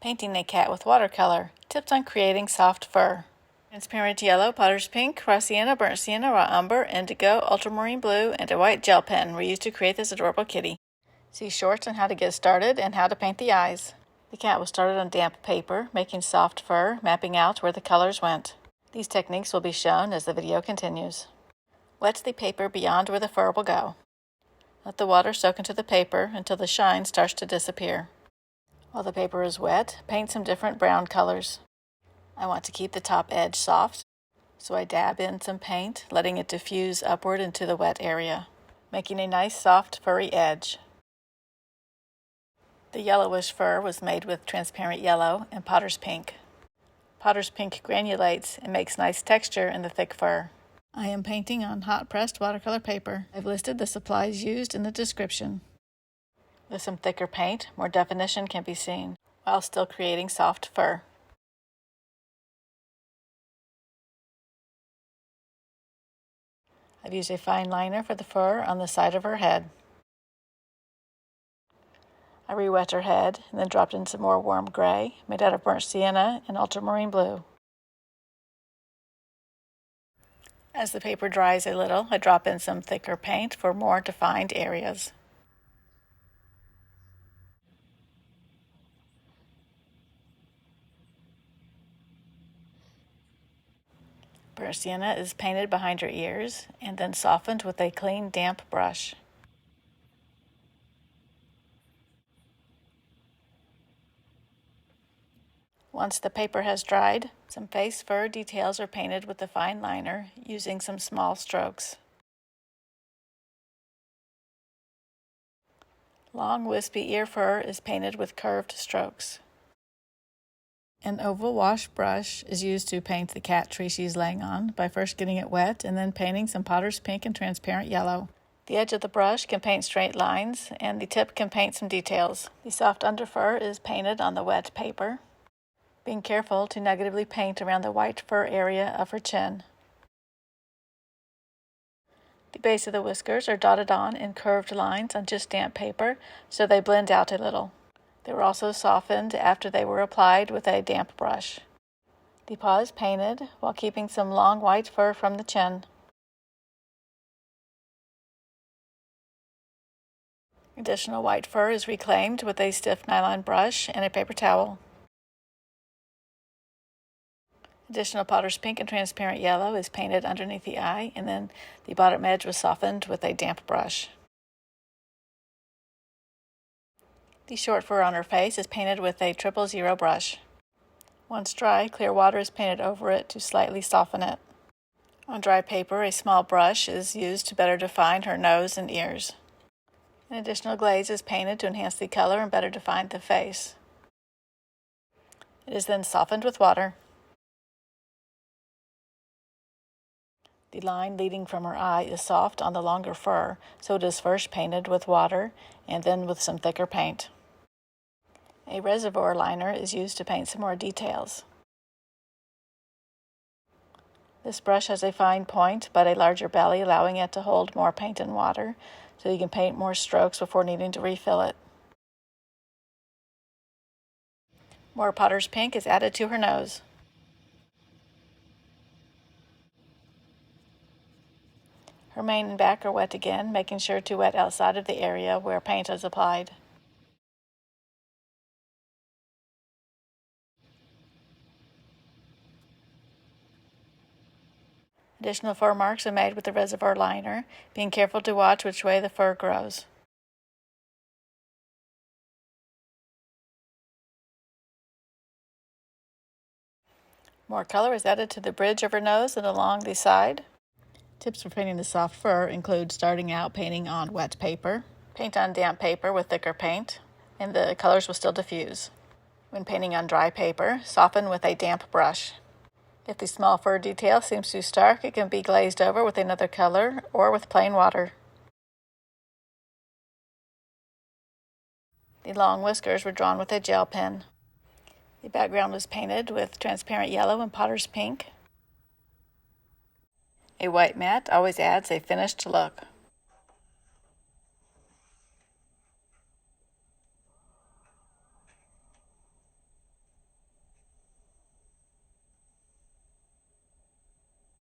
Painting a cat with watercolor. Tips on creating soft fur. Transparent yellow, potter's pink, raw sienna, burnt sienna, raw umber, indigo, ultramarine blue, and a white gel pen were used to create this adorable kitty. See shorts on how to get started and how to paint the eyes. The cat was started on damp paper, making soft fur, mapping out where the colors went. These techniques will be shown as the video continues. Wet the paper beyond where the fur will go. Let the water soak into the paper until the shine starts to disappear. While the paper is wet, paint some different brown colors. I want to keep the top edge soft, so I dab in some paint, letting it diffuse upward into the wet area, making a nice soft furry edge. The yellowish fur was made with transparent yellow and potter's pink. Potter's pink granulates and makes nice texture in the thick fur. I am painting on hot-pressed watercolor paper. I've listed the supplies used in the description. With some thicker paint, more definition can be seen, while still creating soft fur. I've used a fine liner for the fur on the side of her head. I re-wet her head and then dropped in some more warm gray made out of burnt sienna and ultramarine blue. As the paper dries a little, I drop in some thicker paint for more defined areas. Burnt sienna is painted behind her ears and then softened with a clean, damp brush. Once the paper has dried, some face fur details are painted with the fine liner using some small strokes. Long, wispy ear fur is painted with curved strokes. An oval wash brush is used to paint the cat tree she's laying on by first getting it wet and then painting some potter's pink and transparent yellow. The edge of the brush can paint straight lines, and the tip can paint some details. The soft underfur is painted on the wet paper, being careful to negatively paint around the white fur area of her chin. The base of the whiskers are dotted on in curved lines on just damp paper, so they blend out a little. They were also softened after they were applied with a damp brush. The paw is painted while keeping some long white fur from the chin. Additional white fur is reclaimed with a stiff nylon brush and a paper towel. Additional potter's pink and transparent yellow is painted underneath the eye, and then the bottom edge was softened with a damp brush. The short fur on her face is painted with a 000 brush. Once dry, clear water is painted over it to slightly soften it. On dry paper, a small brush is used to better define her nose and ears. An additional glaze is painted to enhance the color and better define the face. It is then softened with water. The line leading from her eye is soft on the longer fur, so it is first painted with water and then with some thicker paint. A reservoir liner is used to paint some more details. This brush has a fine point but a larger belly, allowing it to hold more paint and water, so you can paint more strokes before needing to refill it. More potter's pink is added to her nose. Her mane and back are wet again, making sure to wet outside of the area where paint is applied. Additional fur marks are made with the reservoir liner, being careful to watch which way the fur grows. More color is added to the bridge of her nose and along the side. Tips for painting the soft fur include starting out painting on wet paper, paint on damp paper with thicker paint, and the colors will still diffuse. When painting on dry paper, soften with a damp brush. If the small fur detail seems too stark, it can be glazed over with another color or with plain water. The long whiskers were drawn with a gel pen. The background was painted with transparent yellow and potter's pink. A white mat always adds a finished look.